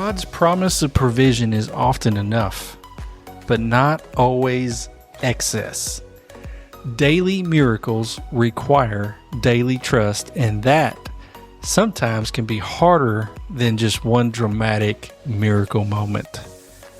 God's promise of provision is often enough, but not always excess. Daily miracles require daily trust, and that sometimes can be harder than just one dramatic miracle moment.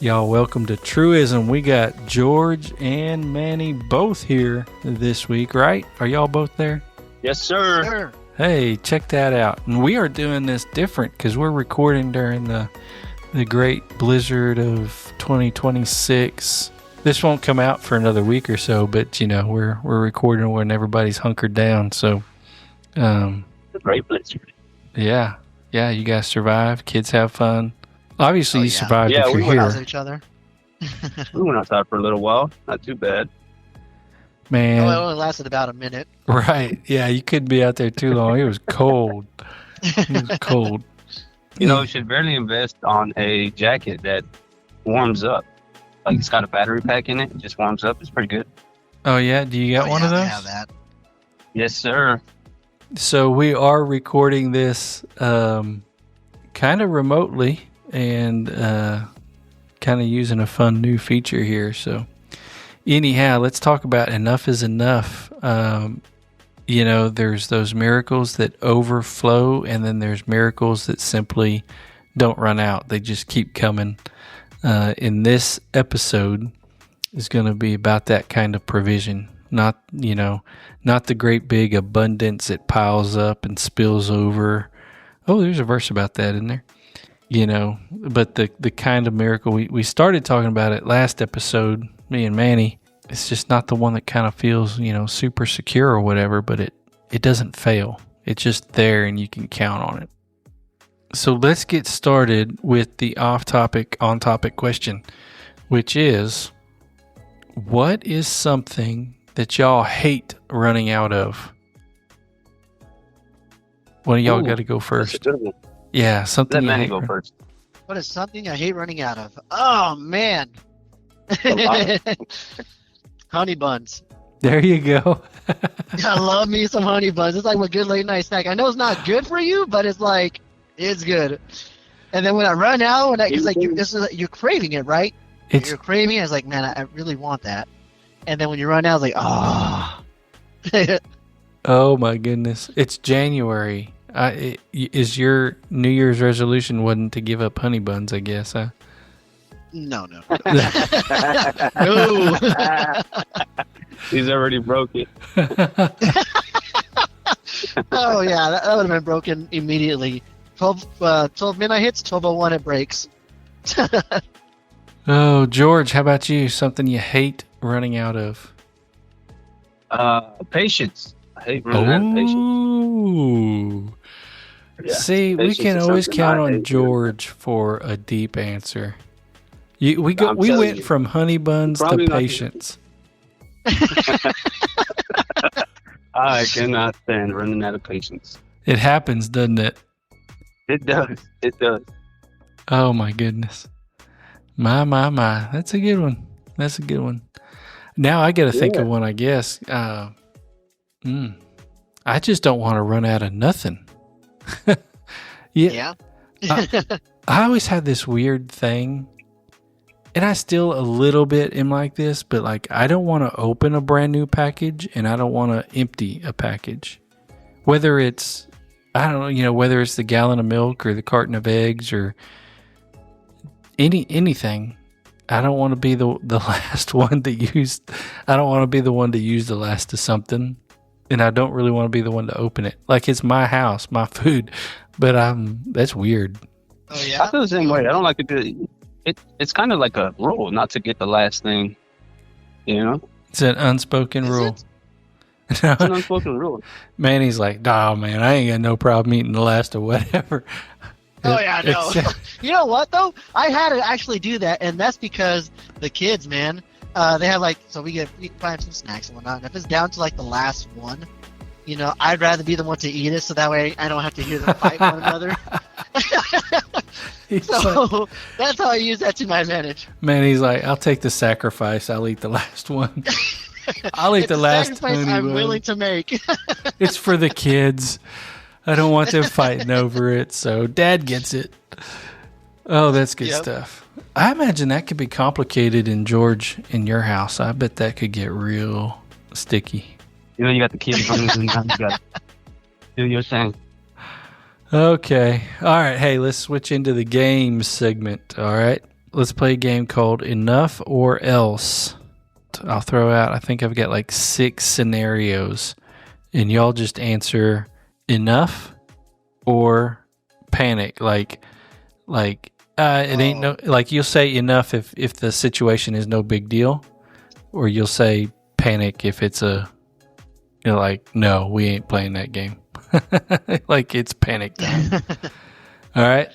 Y'all, welcome to Truism. We got George and Manny both here this week, right? Are y'all both there? Yes, sir. Hey, check that out. And we are doing this different because we're recording during the great blizzard of 2026. This won't come out for another week or so, but we're recording when everybody's hunkered down. So, The great blizzard. Yeah, you guys survive. Kids have fun. Obviously, you survived if you're we here. went out with each other. We went outside for a little while. Not too bad. Man. Oh, it only lasted about a minute. Right. Yeah, you couldn't be out there too long. It was cold. It was cold. You should really invest on a jacket that warms up. Like it's got a battery pack in it. It just warms up. It's pretty good. Oh, yeah? Do you got one of those? I have that. Yes, sir. So we are recording this kind of remotely and kind of using a fun new feature here. So anyhow, let's talk about enough is enough. There's those miracles that overflow, and then there's miracles that simply don't run out. They just keep coming. In this episode is going to be about that kind of provision. Not the great big abundance that piles up and spills over. Oh, there's a verse about that in there. But the kind of miracle we started talking about it last episode, me and Manny. It's just not the one that kind of feels, super secure or whatever, but it doesn't fail. It's just there and you can count on it. So let's get started with the off-topic, on-topic question, which is, what is something that y'all hate running out of? One of y'all got to go first. That's a good one. Yeah, something. Let Manny go first. What is something I hate running out of? Oh, man. Honey buns. There you go. I love me some honey buns. It's like a good late night snack. I know it's not good for you, but it's like, it's good. And then when I run out, it's like you're craving it, right? You're craving it. It's like, man, I really want that. And then when you run out, it's like, oh. Oh my goodness! It's January. Is your New Year's resolution wasn't to give up honey buns? I guess, huh? No. No. He's already broke it. Oh yeah, that would have been broken immediately. 12 midnight hits, 12:01 it breaks. Oh, George, how about you? Something you hate running out of? Patience. I hate running out of patience. Ooh. Yeah, see, we can always count on George for a deep answer. We went from honey buns to patience. I cannot stand running out of patience. It happens, doesn't it? It does. It does. Oh my goodness. My. That's a good one. Now I got to think of one, I guess. I just don't want to run out of nothing. Yeah. I always had this weird thing, and I still a little bit am like this, but like I don't want to open a brand new package and I don't want to empty a package. Whether it's, I don't know, whether it's the gallon of milk or the carton of eggs or anything. I don't want to be the last one to use. I don't want to be the one to use the last of something, and I don't really want to be the one to open it. Like it's my house, my food, but that's weird. Oh yeah. I feel the same way. I don't like to do it. It's kind of like a rule not to get the last thing. It's an unspoken rule. It's an unspoken rule. Manny's like, nah, man, I ain't got no problem eating the last of whatever. Oh yeah, no. You know what though? I had to actually do that, and that's because the kids, man, they have we buy them some snacks and whatnot. And if it's down to like the last one, I'd rather be the one to eat it, so that way I don't have to hear them fight one another. So that's how I use that to my advantage. Manny's like, I'll take the sacrifice. I'll eat the last one. I'll eat the last sacrifice I'm willing to make. It's for the kids. I don't want them fighting over it, so Dad gets it. Oh, that's good Yep. stuff. I imagine that could be complicated in your house. I bet that could get real sticky. You know, you got the kids running around. You got to do your thing. Okay. All right. Hey, let's switch into the games segment. All right. Let's play a game called Enough or Else. I'll throw out, I think I've got like 6 scenarios, and y'all just answer enough or panic. Like it ain't no, like you'll say enough if the situation is no big deal, or you'll say panic if it's like, no, we ain't playing that game. Like it's panic time. All right.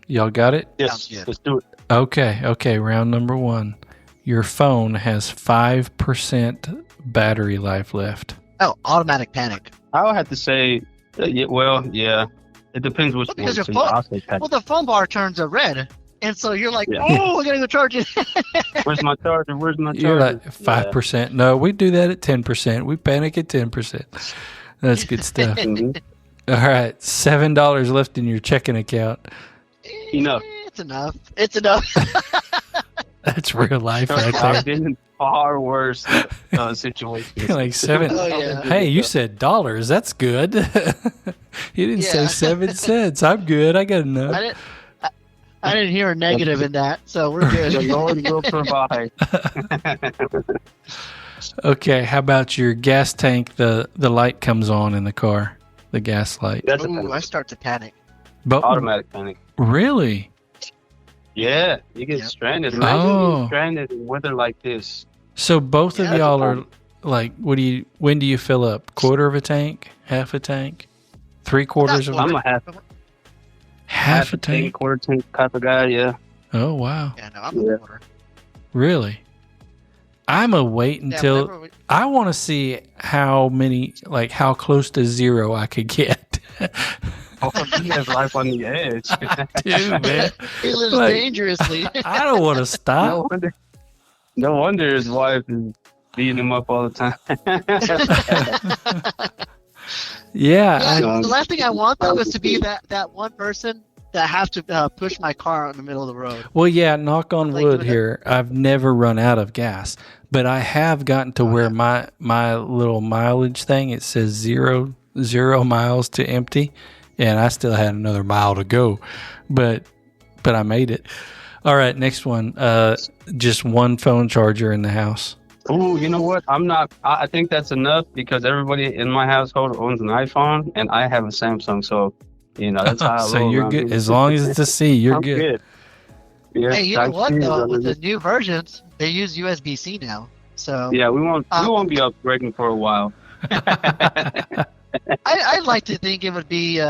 Y'all got it? Yes, let's do it. Okay. Round number 1. Your phone has 5% battery life left. Oh, automatic panic. I would have to say, yeah. It depends which Well, because one. your phone, well, the phone bar turns red, and so you're like, oh, I gotta go charge it. Where's my charger? You're like 5%. Yeah. No, we do that at 10%. We panic at 10%. That's good stuff. Mhm. All right, $7 left in your checking account. Enough. It's enough. That's real life right I've there. been in far worse situations. Like 7. Oh, yeah. Hey, you said dollars. That's good. You didn't say 7 cents. I'm good. I got enough. I didn't hear a negative in that, so we're good. The Lord will provide. Okay, how about your gas tank? The light comes on in the car, the gas light. That's Ooh, I start to panic. But automatic panic. really? Yeah, you get stranded. Imagine being stranded in weather like this. So both of y'all are like, when do you fill up? Quarter of a tank? Half a tank? 3/4 of a I'm a half a tank? Quarter tank type of guy, yeah. Oh, wow. Yeah, no, I'm a quarter. Really? I'm a wait until I want to see how close to 0 I could get. Oh, he has life on the edge. Dude, man. He lives dangerously. I don't want to stop. No wonder his wife is beating him up all the time. Yeah. The last thing I want, though, is to be that one person that have to push my car in the middle of the road. Well, yeah, knock on wood here. I've never run out of gas, but I have gotten to where my little mileage thing, it says 0 miles to empty, and I still had another mile to go, but I made it. All right, next one. Just one phone charger in the house. Oh, you know what? I think that's enough because everybody in my household owns an iPhone, and I have a Samsung, so that's how I so roll you're around good. here. As long as it's a C, you're good. Yeah, hey, you know what though? With the new versions, they use USB-C now. So yeah, we won't be upgrading for a while. I'd like to think it would be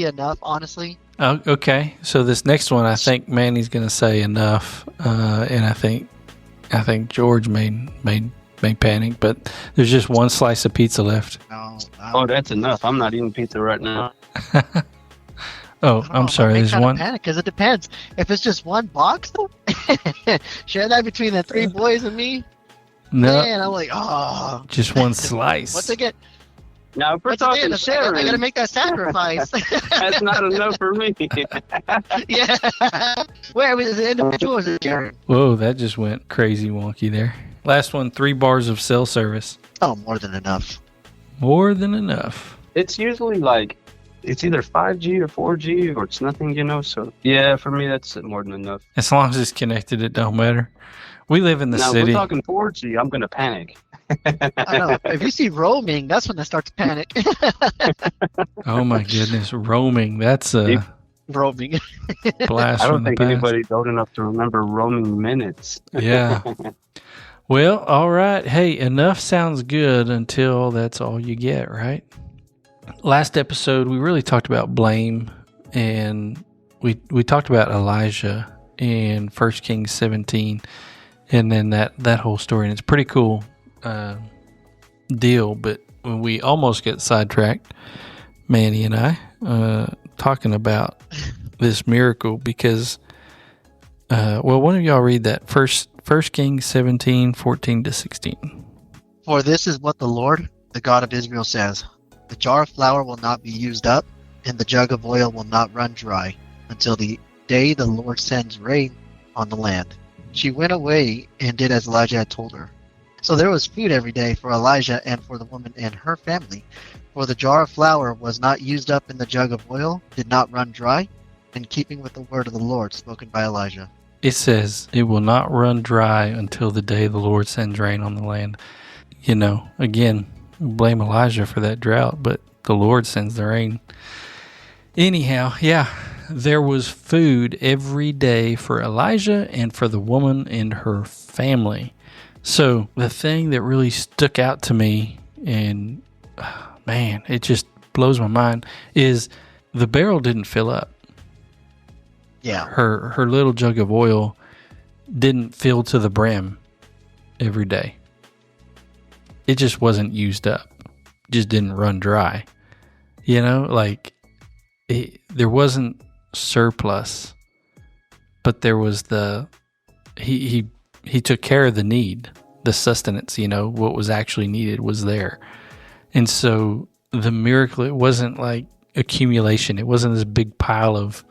enough, honestly. Oh, okay. So this next one, I think Manny's going to say enough, and I think George may panic, but there's just one slice of pizza left. No. Oh, that's enough. I'm not eating pizza right now. Oh, I'm sorry. There's one. Panic because it depends. If it's just one box, though, share that between the 3 boys and me. No, man, I'm like, oh, just one slice. What's it get? Now, if we're talking sharing, I gotta make that sacrifice. That's not enough for me. Yeah. Where is it individual or is it sharing? Whoa, that just went crazy wonky there. Last one, 3 bars of cell service. Oh, more than enough. More than enough. It's usually like, it's either 5G or 4G or it's nothing, so yeah, for me, that's more than enough. As long as it's connected, it don't matter. We live in the now, city. We're talking 4G, I'm going to panic. I know. If you see roaming, that's when I start to panic. Oh my goodness, roaming. That's roaming. blast I don't from the think past. anybody's old enough to remember roaming minutes. Yeah. Well, all right. Hey, enough sounds good until that's all you get, right? Last episode, we really talked about blame, and we talked about Elijah in 1 Kings 17, and then that whole story, and it's pretty cool deal, but when we almost get sidetracked, Manny and I, talking about this miracle because, one of y'all read that First Kings 17, 14-16. For this is what the Lord, the God of Israel, says. The jar of flour will not be used up, and the jug of oil will not run dry until the day the Lord sends rain on the land. She went away and did as Elijah had told her. So there was food every day for Elijah and for the woman and her family. For the jar of flour was not used up and the jug of oil did not run dry, in keeping with the word of the Lord spoken by Elijah. It says, it will not run dry until the day the Lord sends rain on the land. You know, again, blame Elijah for that drought, but the Lord sends the rain. Anyhow, yeah, there was food every day for Elijah and for the woman and her family. So the thing that really stuck out to me, and man, it just blows my mind, is the barrel didn't fill up. Yeah. Her little jug of oil didn't fill to the brim every day. It just wasn't used up. Just didn't run dry. You know, like there wasn't surplus, but there was he took care of the need, the sustenance, you know, what was actually needed was there. And so the miracle, it wasn't like accumulation. It wasn't this big pile of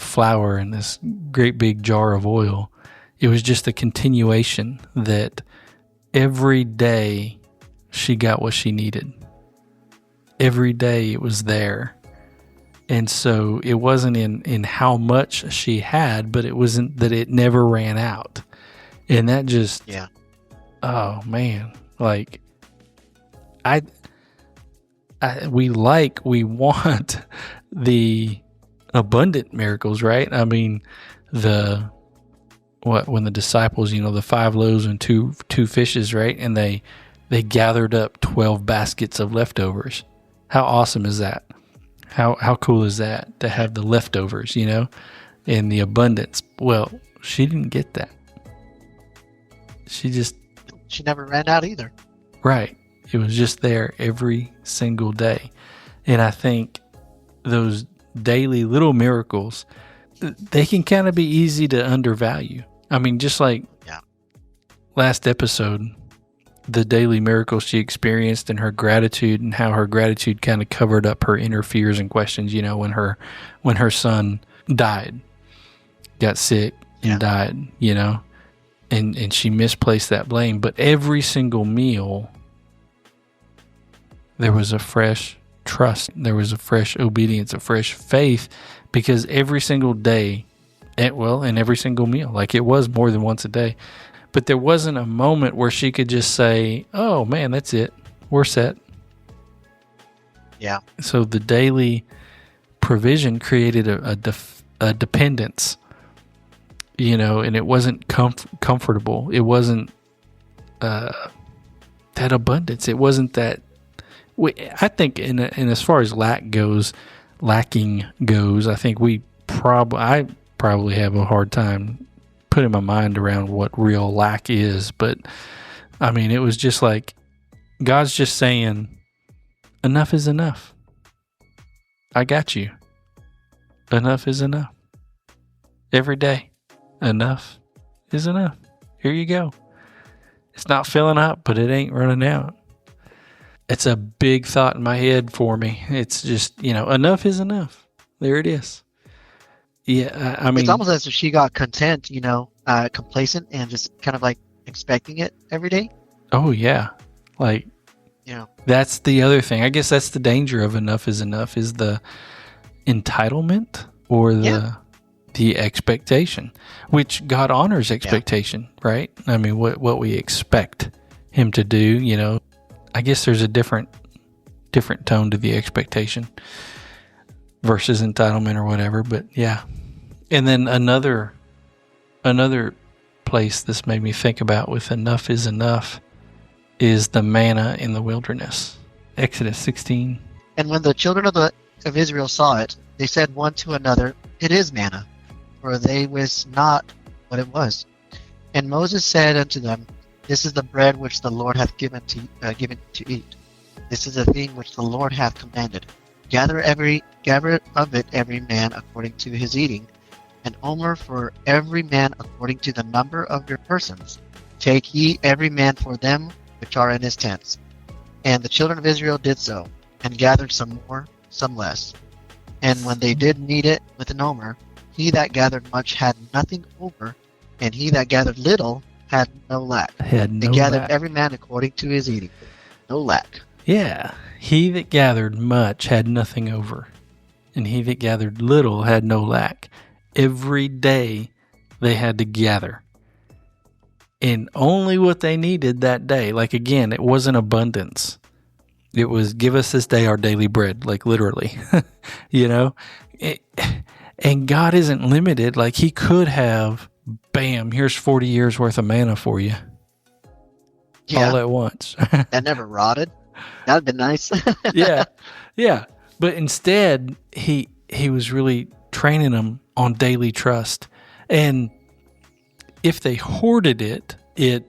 flour and this great big jar of oil. It was just a continuation that every day she got what she needed. Every day it was there. And so it wasn't in how much she had, but it wasn't that it never ran out. And that just, yeah. Oh man, like we want the abundant miracles, right? I mean, when the disciples, you know, the 5 loaves and two fishes, right? And they gathered up 12 baskets of leftovers. How awesome is that? How cool is that to have the leftovers, you know, and the abundance? Well, she didn't get that. She never ran out either. Right. It was just there every single day. And I think those daily little miracles, they can kind of be easy to undervalue. I mean, just like last episode, the daily miracles she experienced and her gratitude, and how her gratitude kind of covered up her inner fears and questions, you know, when her son died, got sick and died, you know, and she misplaced that blame. But every single meal, there was a fresh trust, there was a fresh obedience, a fresh faith, because every single day, and every single meal, like it was more than once a day, but there wasn't a moment where she could just say, oh man, that's it, we're set. Yeah. So the daily provision created a dependence, you know, and it wasn't comfortable. It wasn't that abundance. It wasn't that. I think, in as far as lacking goes, I think I probably have a hard time putting my mind around what real lack is. But I mean, it was just like God's just saying, enough is enough. I got you. Enough is enough. Every day, enough is enough. Here you go. It's not filling up, but it ain't running out. It's a big thought in my head for me. It's just, you know, enough is enough. There it is. Yeah, I mean, it's almost as if she got content, you know, complacent, and just kind of like expecting it every day. Oh yeah, like, you know, that's the other thing. I guess that's the danger of enough is enough, is the entitlement or the expectation, which God honors expectation, right? I mean, what we expect Him to do, you know. I guess there's a different tone to the expectation versus entitlement or whatever, but yeah. And then another place this made me think about with enough is enough is the manna in the wilderness. Exodus 16. And when the children of Israel saw it, they said one to another, "It is manna," for they wist not what it was. And Moses said unto them, "This is the bread which the Lord hath given to eat. This is the thing which the Lord hath commanded. Gather of it every man according to his eating, an omer for every man according to the number of your persons. Take ye every man for them which are in his tents." And the children of Israel did so, and gathered some more, some less. And when they did knead it with an omer, He that gathered much had nothing over, and he that gathered little had no lack. They gathered every man according to his eating. No lack. Yeah. He that gathered much had nothing over, and he that gathered little had no lack. Every day they had to gather. And only what they needed that day. Like, again, it wasn't abundance. It was, give us this day our daily bread, like literally. You know? And God isn't limited. Like, he could have, bam, here's 40 years worth of manna for you. Yeah. All at once. That never rotted. That would have been nice. Yeah. Yeah. But instead, he was really training them on daily trust. And if they hoarded it, it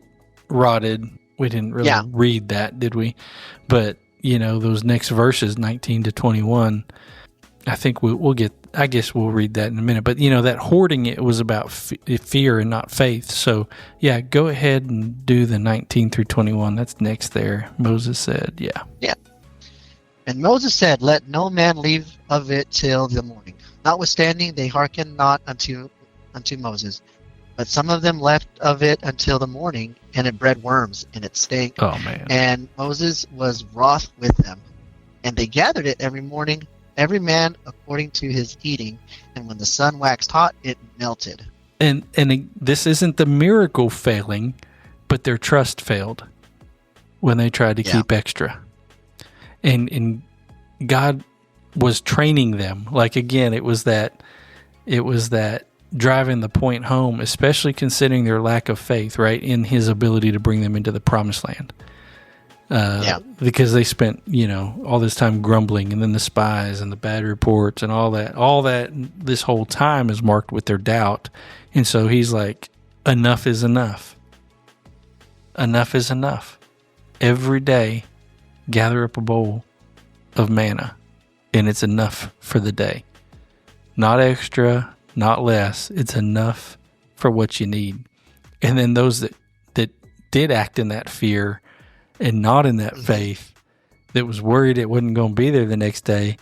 rotted. We didn't really read that, did we? But, you know, those next verses, 19 to 21, I think we'll get, I guess we'll read that in a minute. But, you know, that hoarding it was about fear and not faith. So, yeah, go ahead and do the 19 through 21. That's next there. Moses said, yeah. Yeah. And Moses said, let no man leave of it till the morning. Notwithstanding, they hearkened not unto Moses. But some of them left of it until the morning, and it bred worms, and it stank. Oh, man. And Moses was wroth with them. And they gathered it every morning, every man according to his eating. And when the sun waxed hot, it melted. And this isn't the miracle failing, but their trust failed when they tried to keep extra. And God was training them. Like, again, it was that driving the point home, especially considering their lack of faith, right, in his ability to bring them into the promised land. Because they spent, you know, all this time grumbling, and then the spies and the bad reports and all that this whole time is marked with their doubt. And so he's like, enough is enough. Enough is enough. Every day, gather up a bowl of manna, and it's enough for the day. Not extra, not less. It's enough for what you need. And then those that did act in that fear and not in that faith, that was worried it wasn't going to be there the next day,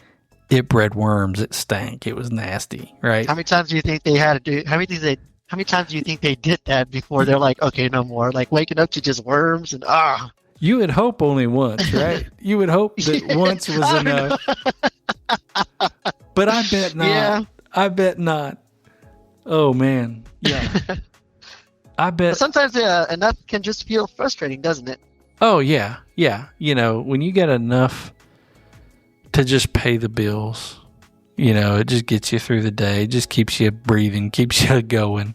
it bred worms. It stank. It was nasty, right? How many times do you think they had to do? How many times do you think they did that before they're like, okay, no more? Like waking up to just worms and You would hope only once, right? You would hope that once was enough. But I bet not. Yeah. I bet not. Oh, man. Yeah. I bet. But sometimes enough can just feel frustrating, doesn't it? Oh, yeah. Yeah. You know, when you get enough to just pay the bills, you know, it just gets you through the day. It just keeps you breathing, keeps you going.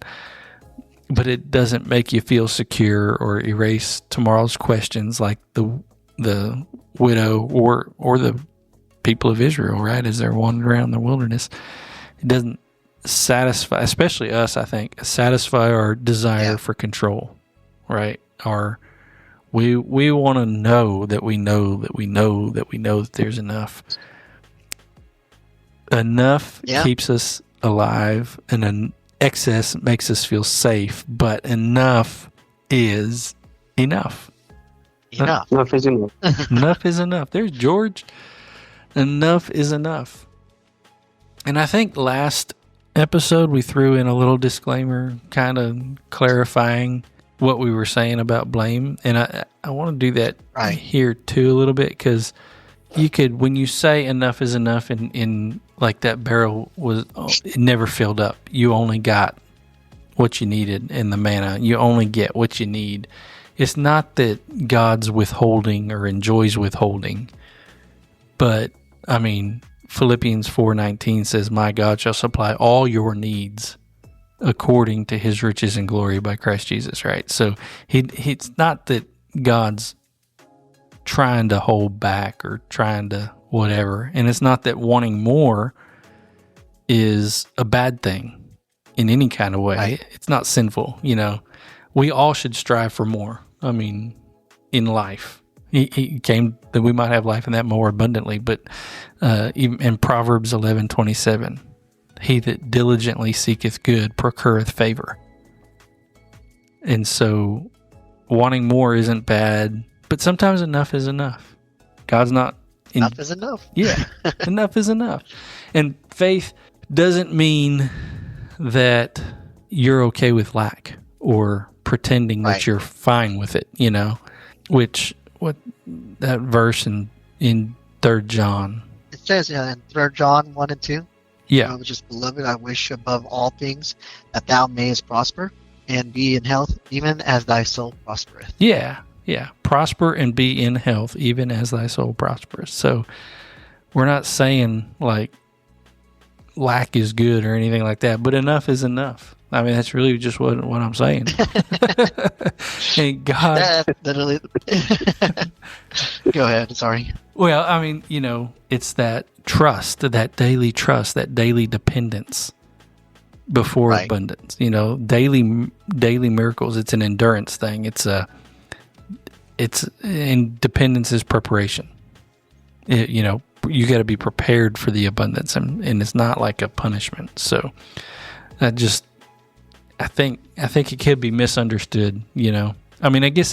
But it doesn't make you feel secure or erase tomorrow's questions like the widow or the people of Israel, right, as they're wandering around the wilderness. It doesn't satisfy, especially us, I think, satisfy our desire for control, right? We want to know that we know that we know that we know that there's enough. Enough keeps us alive, and an excess makes us feel safe, but enough is enough. Enough is enough. Enough is enough. There's George. Enough is enough. And I think last episode we threw in a little disclaimer, kind of clarifying what we were saying about blame. And I want to do that here too a little bit, because you could, when you say enough is enough, in like that barrel it never filled up. You only got what you needed in the manna. You only get what you need. It's not that God's withholding or enjoys withholding, but I mean, Philippians 4:19 says, "My God shall supply all your needs according to his riches and glory by Christ Jesus," right? So it's not that God's trying to hold back or trying to whatever. And it's not that wanting more is a bad thing in any kind of way. Right. It's not sinful. You know, we all should strive for more. I mean, in life, he came that we might have life in that more abundantly. But even in Proverbs 11:27, he that diligently seeketh good procureth favor. And so wanting more isn't bad, but sometimes enough is enough. God's not... Enough is enough. Yeah, enough is enough. And faith doesn't mean that you're okay with lack or pretending Right. that you're fine with it, which that verse in 3 John. It says in 3 John 1 and 2, Yeah. which is, beloved, I wish above all things that thou mayest prosper and be in health, even as thy soul prospereth. Yeah. Yeah. Prosper and be in health, even as thy soul prospers. So we're not saying like lack is good or anything like that, but enough is enough. I mean, that's really just what I'm saying. And God, That literally. Go ahead. Sorry. well, I mean, it's that trust, that daily trust, that daily dependence before Right. abundance. Daily miracles. It's an endurance thing. And dependence is preparation. You got to be prepared for the abundance, and it's not like a punishment. So I think it could be misunderstood. I mean, I guess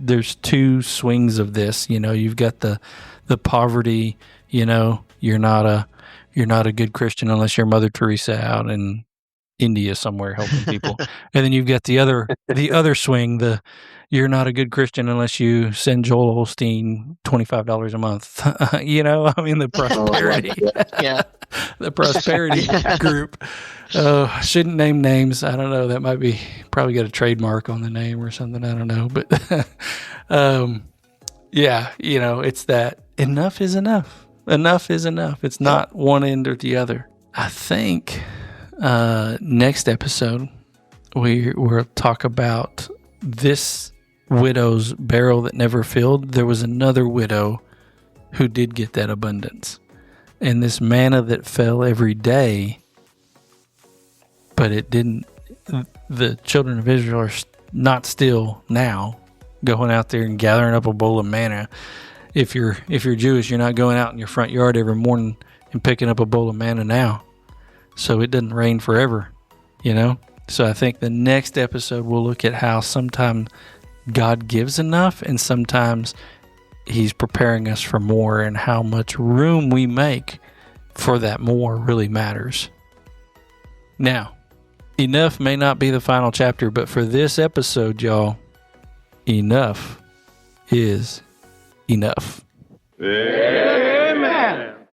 there's two swings of this. You've got the poverty. You're not a good Christian unless you're Mother Teresa out in India somewhere helping people. And then you've got the other swing, you're not a good Christian unless you send Joel Osteen $25 a month. I mean, the prosperity. Yeah. The prosperity group. Shouldn't name names. I don't know. That might be probably got a trademark on the name or something. I don't know. But yeah, it's that enough is enough. Enough is enough. It's not one end or the other. I think next episode we'll talk about this widow's barrel that never filled. There was another widow who did get that abundance. And this manna that fell every day, but it didn't. The children of Israel are not still now going out there and gathering up a bowl of manna. If you're Jewish, you're not going out in your front yard every morning and picking up a bowl of manna now. So it doesn't rain forever, So I think the next episode we'll look at how sometimes God gives enough and sometimes He's preparing us for more, and how much room we make for that more really matters. Now, enough may not be the final chapter, but for this episode, y'all, enough is enough. Amen.